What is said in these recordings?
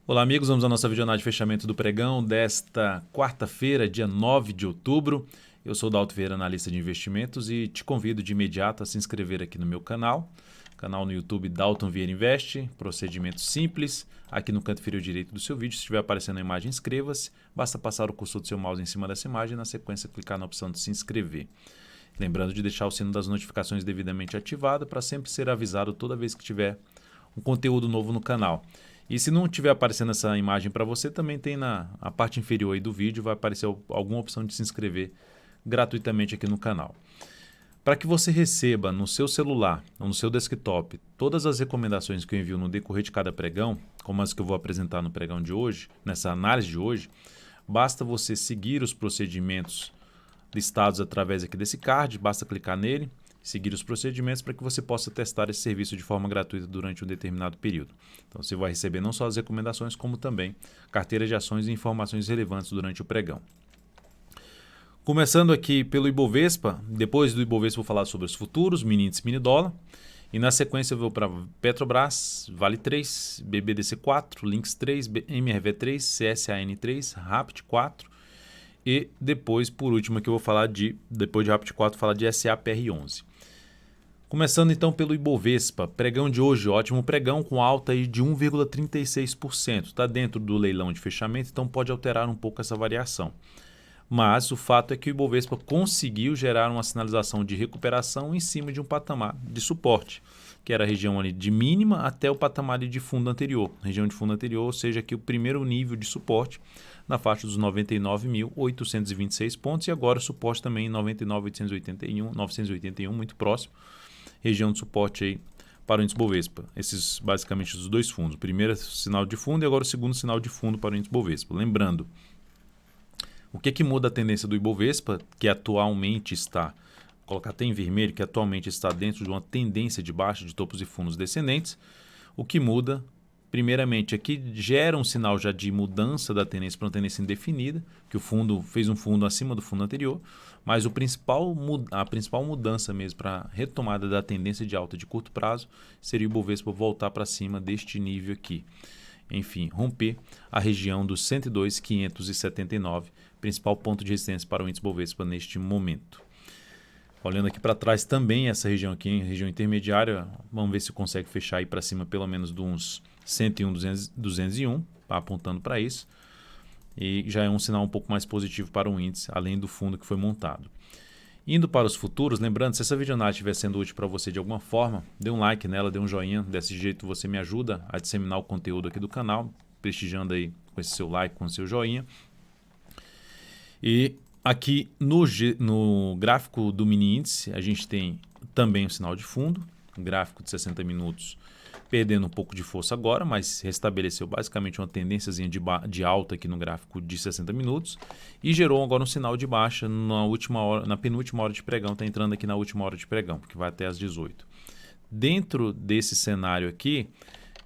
Olá amigos, vamos à nossa videoanálise de fechamento do pregão desta quarta-feira, dia 9 de outubro. Eu sou o Dalton Vieira, analista de investimentos, e te convido de imediato a se inscrever aqui no meu canal no YouTube Dalton Vieira Investe, procedimento simples. Aqui no canto inferior direito do seu vídeo, se estiver aparecendo a imagem, inscreva-se. Basta passar o cursor do seu mouse em cima dessa imagem e na sequência clicar na opção de se inscrever. Lembrando de deixar o sino das notificações devidamente ativado para sempre ser avisado toda vez que tiver um conteúdo novo no canal. E se não estiver aparecendo essa imagem para você, também tem na parte inferior aí do vídeo, vai aparecer alguma opção de se inscrever gratuitamente aqui no canal. Para que você receba no seu celular ou no seu desktop todas as recomendações que eu envio no decorrer de cada pregão, como as que eu vou apresentar no pregão de hoje, nessa análise de hoje, basta você seguir os procedimentos listados através aqui desse card, basta clicar nele, seguir os procedimentos para que você possa testar esse serviço de forma gratuita durante um determinado período. Então você vai receber não só as recomendações, como também carteira de ações e informações relevantes durante o pregão. Começando aqui pelo Ibovespa, depois do Ibovespa vou falar sobre os futuros, mini índice, mini dólar. E na sequência eu vou para Petrobras, Vale 3, BBDC 4, Lynx 3, MRV 3, CSAN 3, Rapt 4. E depois, por último, aqui eu vou falar depois de Rapt 4, falar de SAPR 11. Começando então pelo Ibovespa, pregão de hoje, ótimo pregão com alta aí de 1,36%. Está dentro do leilão de fechamento, então pode alterar um pouco essa variação. Mas o fato é que o Ibovespa conseguiu gerar uma sinalização de recuperação em cima de um patamar de suporte, que era a região ali de mínima até o patamar de fundo anterior. Região de fundo anterior, ou seja, aqui o primeiro nível de suporte na faixa dos 99.826 pontos e agora o suporte também em 99.981, muito próximo. Região de suporte aí para o índice Bovespa. Esses basicamente os dois fundos. O primeiro sinal de fundo e agora o segundo sinal de fundo para o índice Bovespa. Lembrando, o que muda a tendência do Ibovespa, que atualmente está, vou colocar até em vermelho, que atualmente está dentro de uma tendência de baixa de topos e fundos descendentes. O que muda, primeiramente, aqui gera um sinal já de mudança da tendência para uma tendência indefinida, que o fundo fez um fundo acima do fundo anterior, mas a principal mudança mesmo para a retomada da tendência de alta de curto prazo seria o Ibovespa voltar para cima deste nível aqui. Enfim, romper a região dos 102.579, principal ponto de resistência para o índice Bovespa neste momento. Olhando aqui para trás também essa região aqui, região intermediária, vamos ver se consegue fechar aí para cima pelo menos de uns 101.201, apontando para isso. E já é um sinal um pouco mais positivo para o índice, além do fundo que foi montado. Indo para os futuros, lembrando, se essa videoanálise estiver sendo útil para você de alguma forma, dê um like nela, dê um joinha, desse jeito você me ajuda a disseminar o conteúdo aqui do canal, prestigiando aí com esse seu like, com o seu joinha. E aqui no gráfico do mini índice, a gente tem também o sinal de fundo, um gráfico de 60 minutos, perdendo um pouco de força agora, mas restabeleceu basicamente uma tendênciazinha de alta aqui no gráfico de 60 minutos e gerou agora um sinal de baixa na penúltima hora de pregão, está entrando aqui na última hora de pregão, porque vai até às 18. Dentro desse cenário aqui,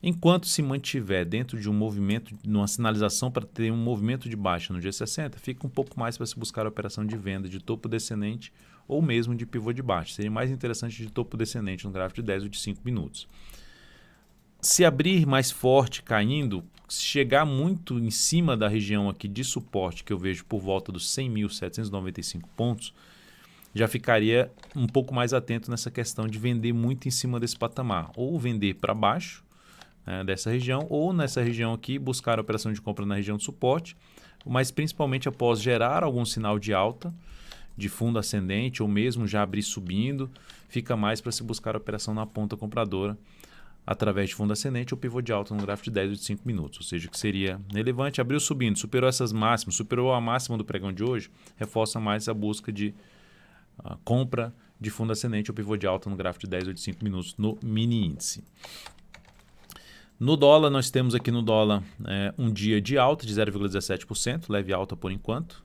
enquanto se mantiver dentro de um movimento, numa sinalização para ter um movimento de baixa no dia 60, fica um pouco mais para se buscar a operação de venda de topo descendente ou mesmo de pivô de baixa. Seria mais interessante de topo descendente no gráfico de 10 ou de 5 minutos. Se abrir mais forte caindo, se chegar muito em cima da região aqui de suporte, que eu vejo por volta dos 100.795 pontos, já ficaria um pouco mais atento nessa questão de vender muito em cima desse patamar. Ou vender para baixo dessa região, ou nessa região aqui buscar a operação de compra na região de suporte, mas principalmente após gerar algum sinal de alta, de fundo ascendente, ou mesmo já abrir subindo, fica mais para se buscar a operação na ponta compradora, através de fundo ascendente ou pivô de alta no gráfico de 10 ou de 5 minutos, ou seja, que seria relevante, abriu subindo, superou essas máximas, superou a máxima do pregão de hoje, reforça mais a busca de compra de fundo ascendente ou pivô de alta no gráfico de 10 ou de 5 minutos no mini índice. No dólar, nós temos aqui no dólar um dia de alta de 0,17%, leve alta por enquanto,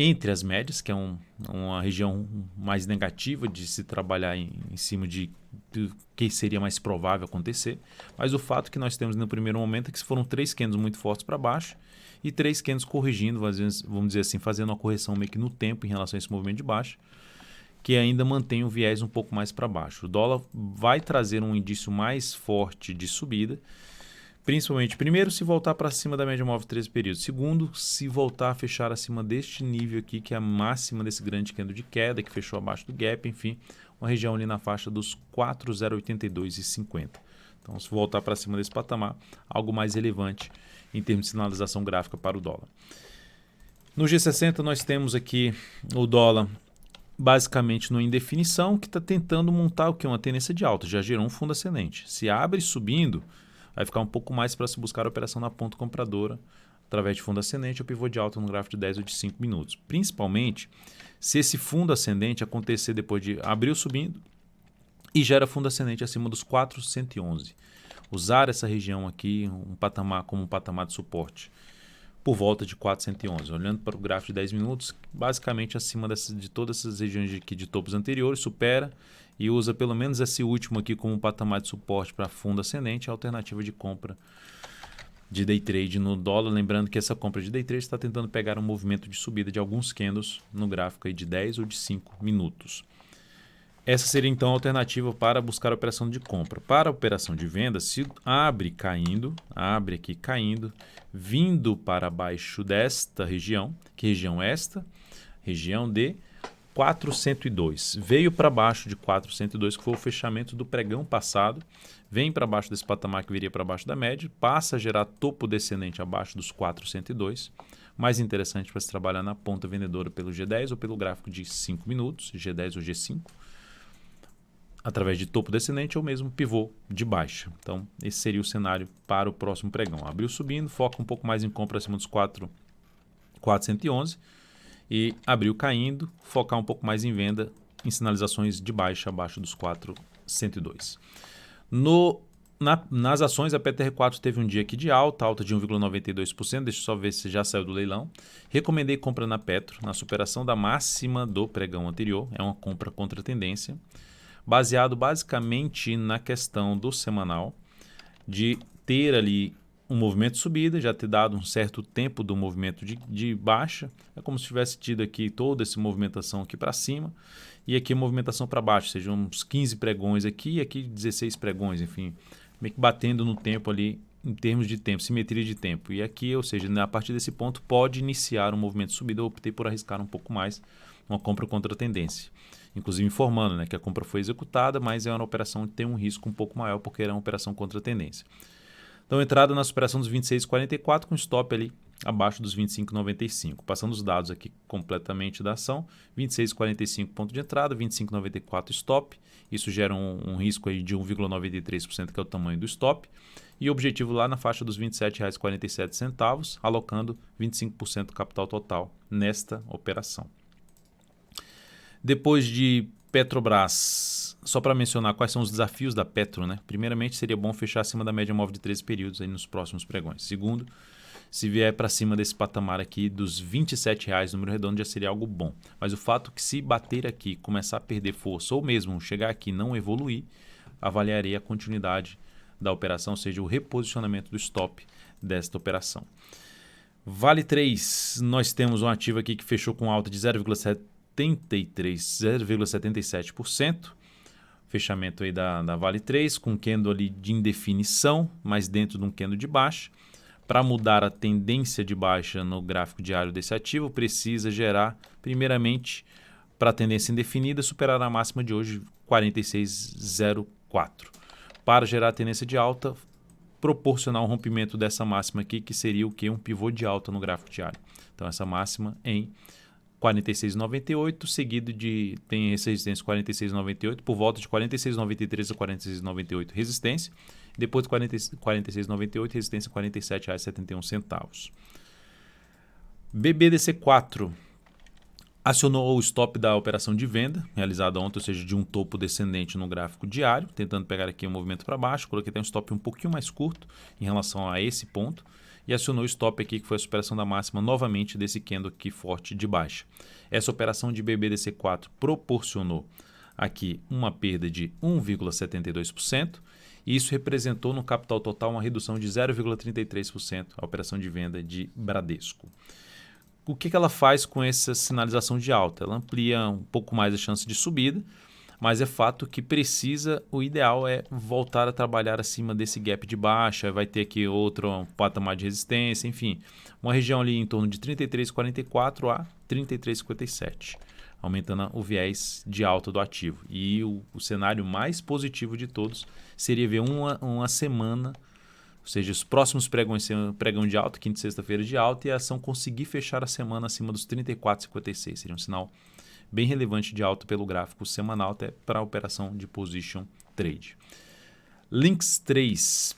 entre as médias, que é uma região mais negativa de se trabalhar em cima de que seria mais provável acontecer. Mas o fato que nós temos no primeiro momento é que foram 3 candles muito fortes para baixo e 3 candles corrigindo, vamos dizer assim, fazendo uma correção meio que no tempo em relação a esse movimento de baixo, que ainda mantém o viés um pouco mais para baixo. O dólar vai trazer um indício mais forte de subida, Principalmente, primeiro, se voltar para cima da média móvel de 13 períodos. Segundo, se voltar a fechar acima deste nível aqui, que é a máxima desse grande candle de queda, que fechou abaixo do gap, enfim, uma região ali na faixa dos 4,082,50. Então, se voltar para cima desse patamar, algo mais relevante em termos de sinalização gráfica para o dólar. No G60, nós temos aqui o dólar basicamente no indefinição, que está tentando montar o que? Uma tendência de alta, já gerou um fundo ascendente. Se abre subindo, vai ficar um pouco mais para se buscar a operação na ponta compradora, através de fundo ascendente ou pivô de alta no gráfico de 10 ou de 5 minutos. Principalmente se esse fundo ascendente acontecer depois de abrir subindo e gera fundo ascendente acima dos 411. Usar essa região aqui um patamar como um patamar de suporte por volta de 411. Olhando para o gráfico de 10 minutos, basicamente acima de todas essas regiões aqui de topos anteriores, supera e usa pelo menos esse último aqui como um patamar de suporte para fundo ascendente, a alternativa de compra de day trade no dólar. Lembrando que essa compra de day trade está tentando pegar um movimento de subida de alguns candles no gráfico aí de 10 ou de 5 minutos. Essa seria então a alternativa para buscar a operação de compra. Para a operação de venda, se abre aqui caindo, vindo para baixo desta região, que região é esta? Região de 402. Veio para baixo de 402, que foi o fechamento do pregão passado, vem para baixo desse patamar que viria para baixo da média, passa a gerar topo descendente abaixo dos 402. Mais interessante para se trabalhar na ponta vendedora pelo G10 ou pelo gráfico de 5 minutos, G10 ou G5. Através de topo descendente ou mesmo pivô de baixa. Então, esse seria o cenário para o próximo pregão. Abriu subindo, foca um pouco mais em compra acima dos 411 e abriu caindo, focar um pouco mais em venda em sinalizações de baixa abaixo dos 402. Nas ações, a PTR4 teve um dia aqui de alta de 1,92%. Deixa eu só ver se já saiu do leilão. Recomendei compra na Petro, na superação da máxima do pregão anterior. É uma compra contra tendência, baseado basicamente na questão do semanal, de ter ali um movimento de subida, já ter dado um certo tempo do movimento de baixa. É como se tivesse tido aqui toda essa movimentação aqui para cima e aqui a movimentação para baixo, sejam uns 15 pregões aqui e aqui 16 pregões, enfim, meio que batendo no tempo ali em termos de tempo, simetria de tempo. E aqui, ou seja, a partir desse ponto pode iniciar um movimento de subida. Eu optei por arriscar um pouco mais uma compra contra a tendência. Inclusive informando, né, que a compra foi executada, mas é uma operação que tem um risco um pouco maior porque era uma operação contra a tendência. Então, entrada na superação dos 26,44 com stop ali abaixo dos 25,95. Passando os dados aqui completamente da ação, 26,45 ponto de entrada, 25,94 stop. Isso gera um risco aí de 1,93%, que é o tamanho do stop. E o objetivo lá na faixa dos R$ 27,47, alocando 25% do capital total nesta operação. Depois de Petrobras, só para mencionar quais são os desafios da Petro, né? Primeiramente, seria bom fechar acima da média móvel de 13 períodos aí nos próximos pregões. Segundo, se vier para cima desse patamar aqui dos R$ 27,00, número redondo, já seria algo bom. Mas o fato que se bater aqui, começar a perder força ou mesmo chegar aqui e não evoluir, avaliarei a continuidade da operação, ou seja, o reposicionamento do stop desta operação. Vale 3, nós temos um ativo aqui que fechou com alta de 0,77%. Fechamento aí da Vale 3, com candle ali de indefinição, mas dentro de um candle de baixa. Para mudar a tendência de baixa no gráfico diário desse ativo, precisa gerar, primeiramente, para a tendência indefinida, superar a máxima de hoje, 46,04. Para gerar a tendência de alta, proporcionar um rompimento dessa máxima aqui, que seria o quê? Um pivô de alta no gráfico diário. Então, essa máxima em 46,98, seguido tem essa resistência 46,98, por volta de 46,93 a 46,98 resistência, depois de 46,98 resistência R$ 47,71. BBDC4 acionou o stop da operação de venda, realizada ontem, ou seja, de um topo descendente no gráfico diário, tentando pegar aqui um movimento para baixo. Coloquei até um stop um pouquinho mais curto em relação a esse ponto, e acionou o stop aqui, que foi a superação da máxima novamente desse candle aqui forte de baixa. Essa operação de BBDC4 proporcionou aqui uma perda de 1,72%, e isso representou no capital total uma redução de 0,33%, a operação de venda de Bradesco. O que ela faz com essa sinalização de alta? Ela amplia um pouco mais a chance de subida, mas é fato que precisa, o ideal é voltar a trabalhar acima desse gap de baixa, vai ter aqui outro patamar de resistência, enfim, uma região ali em torno de 33,44 a 33,57, aumentando o viés de alta do ativo. E o cenário mais positivo de todos seria ver uma semana, ou seja, os próximos pregões serem pregão de alta, quinta e sexta-feira de alta, e a ação conseguir fechar a semana acima dos 34,56. Seria um sinal bem relevante de alta pelo gráfico semanal, até para a operação de position trade. Lynx 3.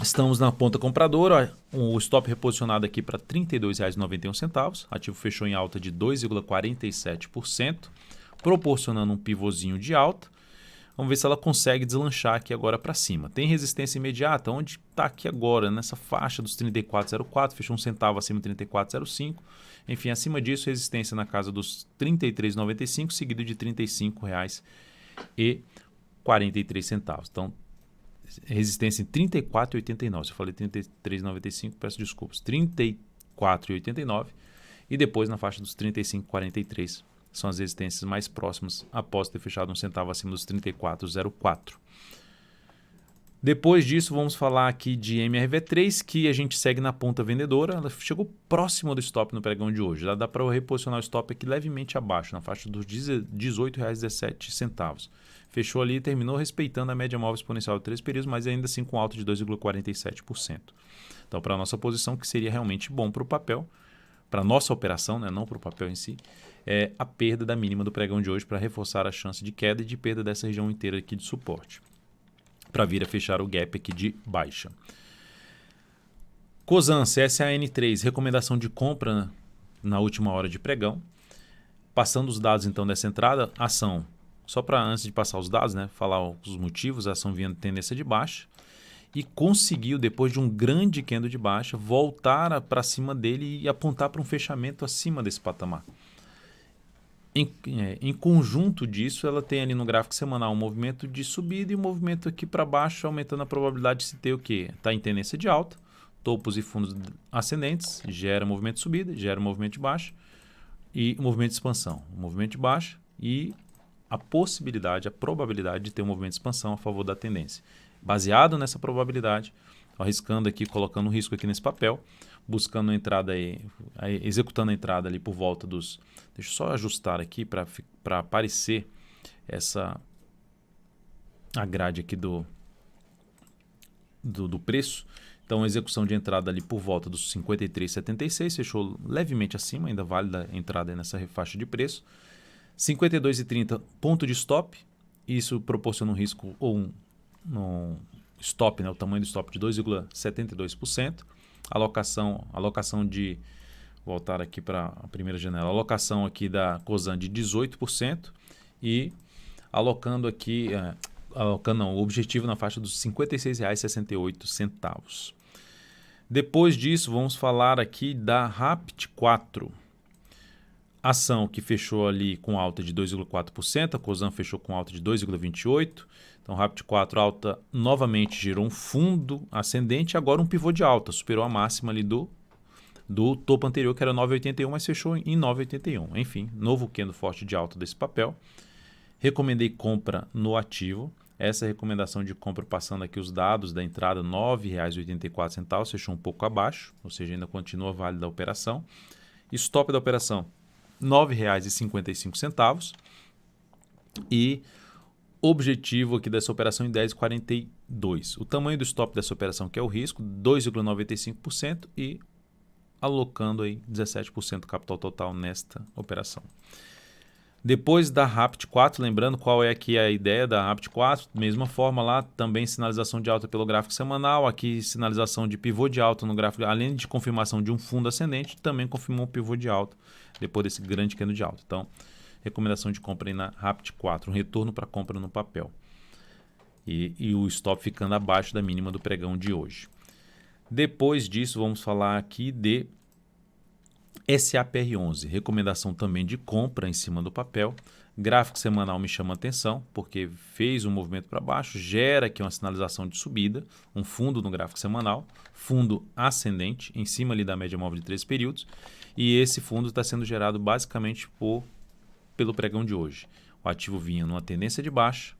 Estamos na ponta compradora, o stop reposicionado aqui para R$ 32,91. Ativo fechou em alta de 2,47%, proporcionando um pivôzinho de alta. Vamos ver se ela consegue deslanchar aqui agora para cima. Tem resistência imediata, onde está aqui agora, nessa faixa dos 34,04, fechou um centavo acima de 34,05. Enfim, acima disso, resistência na casa dos R$ 33,95, seguido de R$ 35,43. Então, resistência em 34,89. Se eu falei 33,95, peço desculpas. 34,89 e depois na faixa dos 35,43. São as resistências mais próximas após ter fechado um centavo acima dos 34,04. Depois disso, vamos falar aqui de MRV3, que a gente segue na ponta vendedora. Ela chegou próximo do stop no pregão de hoje. Já dá para reposicionar o stop aqui levemente abaixo, na faixa dos R$ 18,17. Fechou ali e terminou respeitando a média móvel exponencial de 3 períodos, mas ainda assim com alta de 2,47%. Então, para a nossa posição, que seria realmente bom para o papel, para a nossa operação, né, não para o papel em si, é a perda da mínima do pregão de hoje para reforçar a chance de queda e de perda dessa região inteira aqui de suporte, para vir a fechar o gap aqui de baixa. Cosan, CSAN3, recomendação de compra na última hora de pregão. Passando os dados então dessa entrada, ação, só para antes de passar os dados, né, falar os motivos, a ação vinha tendência de baixa e conseguiu, depois de um grande candle de baixa, voltar para cima dele e apontar para um fechamento acima desse patamar. Em conjunto disso, ela tem ali no gráfico semanal um movimento de subida e um movimento aqui para baixo, aumentando a probabilidade de se ter o quê? Está em tendência de alta, topos e fundos ascendentes, gera movimento de subida, gera movimento de baixa e um movimento de expansão. Um movimento de baixa e a possibilidade, a probabilidade de ter um movimento de expansão a favor da tendência. Baseado nessa probabilidade, arriscando aqui, colocando um risco aqui nesse papel, buscando a entrada aí, executando a entrada ali por volta dos... Deixa eu só ajustar aqui para aparecer a grade aqui do preço. Então, a execução de entrada ali por volta dos 53,76, fechou levemente acima, ainda válida a entrada nessa faixa de preço. 52,30 ponto de stop, isso proporciona um risco ou um stop, né, o tamanho do stop de 2,72%. Alocação de, voltar aqui para a primeira janela, alocação aqui da Cosan de 18% e alocando aqui, o objetivo na faixa dos R$ 56,68. Depois disso, vamos falar aqui da Rapt4. Ação que fechou ali com alta de 2,4%, a Cosan fechou com alta de 2,28%. Então, Rapt4 alta novamente gerou um fundo ascendente e agora um pivô de alta, superou a máxima ali do topo anterior, que era 9,81, mas fechou em 9,81. Enfim, novo candle forte de alta desse papel. Recomendei compra no ativo. Essa recomendação de compra, passando aqui os dados da entrada, R$ 9,84, fechou um pouco abaixo, ou seja, ainda continua válida a operação. Stop da operação, R$ 9,55. E objetivo aqui dessa operação em 10,42. O tamanho do stop dessa operação, que é o risco, 2,95% e alocando aí 17% do capital total nesta operação. Depois da Rapt4, lembrando qual é aqui a ideia da Rapt4, mesma forma lá, também sinalização de alta pelo gráfico semanal, aqui sinalização de pivô de alta no gráfico, além de confirmação de um fundo ascendente, também confirmou um pivô de alta depois desse grande candle de alta. Então, recomendação de compra aí na Rapt4, um retorno para compra no papel. E o stop ficando abaixo da mínima do pregão de hoje. Depois disso, vamos falar aqui de SAPR11, recomendação também de compra em cima do papel. Gráfico semanal me chama a atenção, porque fez um movimento para baixo, gera aqui uma sinalização de subida, um fundo no gráfico semanal, fundo ascendente, em cima ali da média móvel de 3 períodos, e esse fundo está sendo gerado basicamente pelo pregão de hoje. O ativo vinha numa tendência de baixa,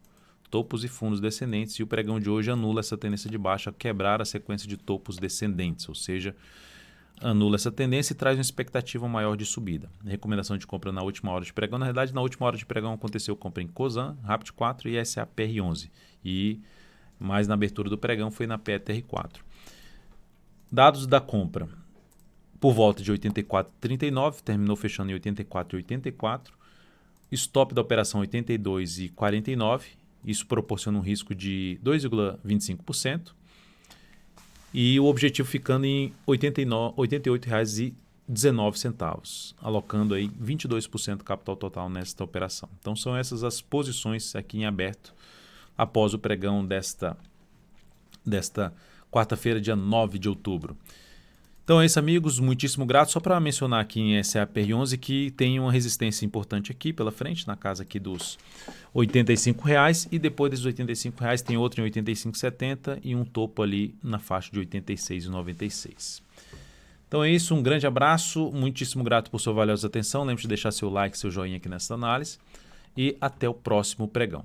topos e fundos descendentes, e o pregão de hoje anula essa tendência de baixa, quebrar a sequência de topos descendentes, ou seja, anula essa tendência e traz uma expectativa maior de subida. Recomendação de compra na última hora de pregão. Na verdade, na última hora de pregão aconteceu compra em Cosan, Rapid 4 e SAPR11. E mais na abertura do pregão foi na PETR4. Dados da compra. Por volta de 84,39, terminou fechando em 84,84. Stop da operação 82,49. Isso proporciona um risco de 2,25%. E o objetivo ficando em R$ 88,19, alocando aí 22% do capital total nesta operação. Então são essas as posições aqui em aberto após o pregão desta quarta-feira, dia 9 de outubro. Então é isso, amigos, muitíssimo grato. Só para mencionar aqui em SAPR11 que tem uma resistência importante aqui pela frente, na casa aqui dos R$ 85,00, e depois desses R$ 85,00 tem outro em R$ 85,70 e um topo ali na faixa de R$ 86,96. Então é isso, um grande abraço, muitíssimo grato por sua valiosa atenção. Lembre-se de deixar seu like, seu joinha aqui nessa análise e até o próximo pregão.